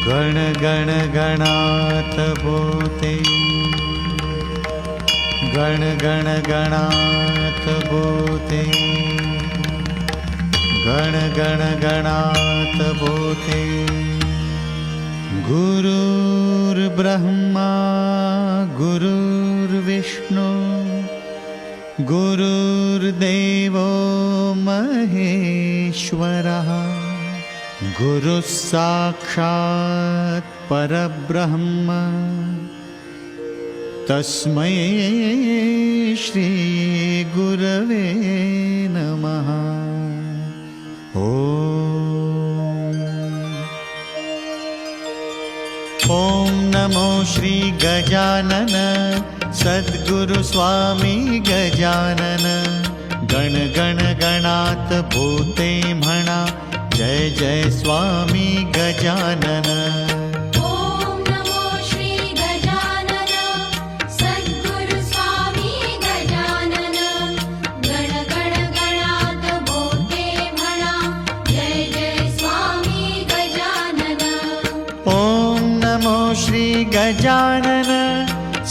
गण गण गणात बोते, गण गण गणात बोते, गण गण गणात बोते। गुरुर्ब्रह्मा गुरुर्विष्णु गुरुर्देवो महेश्वरः, गुरुः साक्षात् परब्रह्म, तस्मै श्री गुरवे नमः। ॐ नमो श्री गजानन सद्गुरु स्वामी गजानन। गण गण गणात बोते म्हणा, जय जय स्वामी गजानन। ॐ नमो श्री गजानन सद्गुरु स्वामी गजानन। गण गण गणात बोते म्हणा, जय जय स्वामी गजानन। ॐ नमो श्री गजानन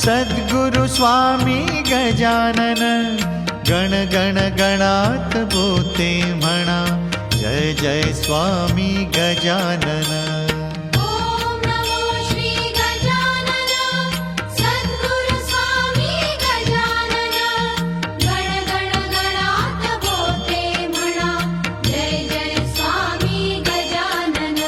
सद्गुरु स्वामी गजानन। गण गण गणात बोते म्हणा, जय जय स्वामी गजानन। ॐ नमो श्री गजानन सद्गुरु स्वामी गजानन। गण गण गणात बोते म्हणा, जय जय स्वामी गजानन।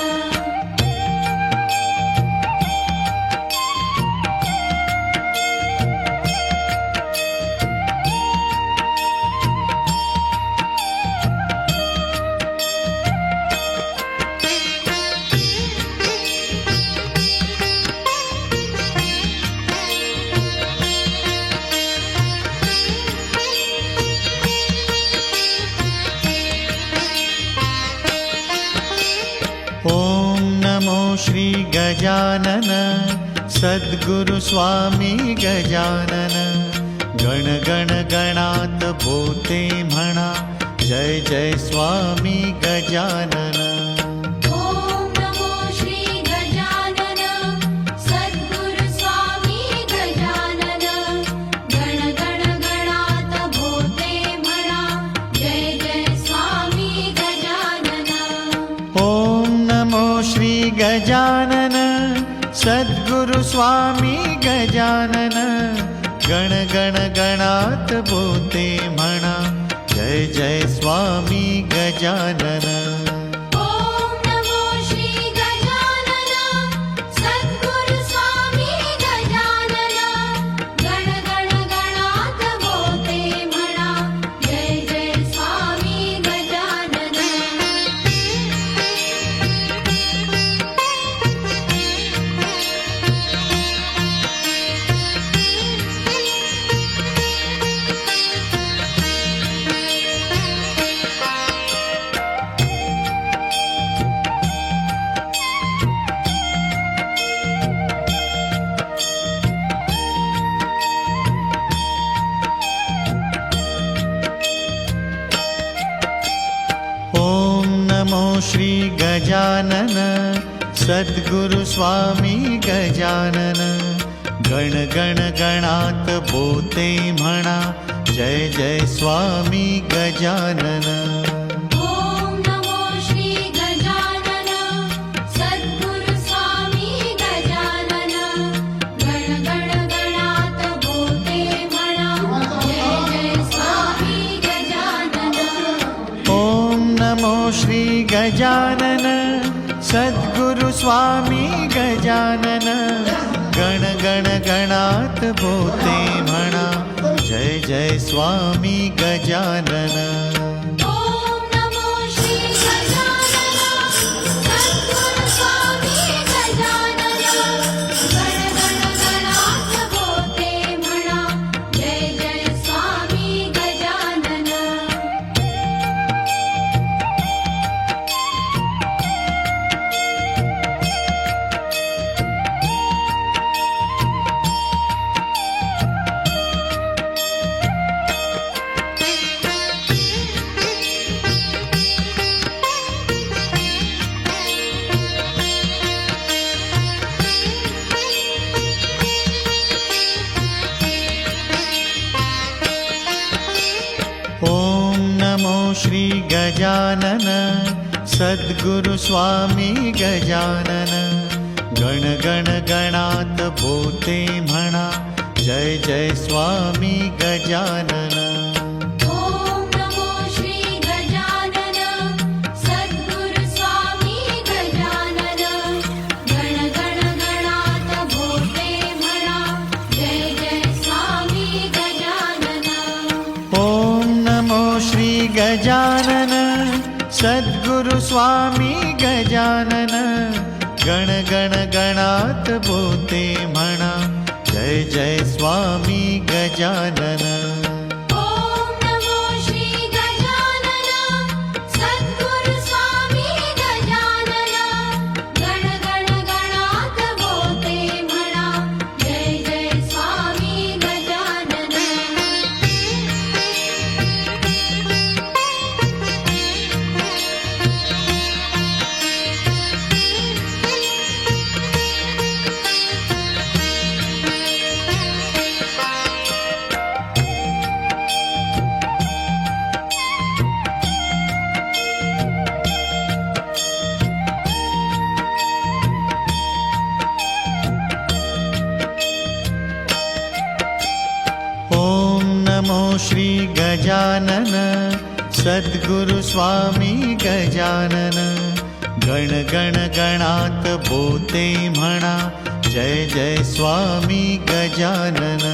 ॐ नमो श्री गजानन सद्गुरु स्वामी गजानन। गण गण गणात बोते म्हणा, जय जय स्वामी गजानन। ॐ नमो श्री गजानन सद्गुरु स्वामी गजानन। गण गण गणात बोते म्हणा, जय जय स्वामी गजानन। ॐ नमो श्री गजानन सद्गुरु स्वामी गजानन। गण गण गणात बोते म्हणा, जय जय स्वामी गजानन। ॐ नमो श्री गजानन सद्गुरु स्वामी गजानन। गण गण गणात बोते म्हणा, जय जय स्वामी गजानन। ॐ नमो श्री गजानन सद्गुरु स्वामी गजानन। गण गण गणात बोते म्हणा, जय जय स्वामी गजानन। ॐ नमो श्री गजानन सद्गुरु स्वामी गजानन। गण गण गणात बोते म्हणा, जय जय स्वामी गजानन। ॐ नमो श्री गजानन सद्गुरु स्वामी गजानन। गण गण गणात बोते म्हणा, जय जय स्वामी गजानन। ॐ नमो श्री गजानन सद्गुरु स्वामी गजानन। गण गण गणात बोते म्हणा, जय जय स्वामी गजानन। ॐ नमो श्री गजानन सद्गुरु स्वामी गजानन गण गण गणात बोते म्हणा जय जय स्वामी गजानन ॐ नमो श्री गजानन सद्गुरु स्वामी गजानन गण गण गणात बोलते म्हणा जय जय स्वामी गजानन ॐ नमो श्री गजानन सद्गुरु स्वामी गजानन गण गण गणात बोते म्हणा जय जय स्वामी गजानन ॐ नमो श्री गजानन सद्गुरु स्वामी गजानन गण गण गणात बोलते म्हणा जय जय स्वामी गजानन ॐ नमो श्री गजानन सद्गुरु स्वामी गजानन गण गण गणात बोते म्हणा जय जय स्वामी गजानन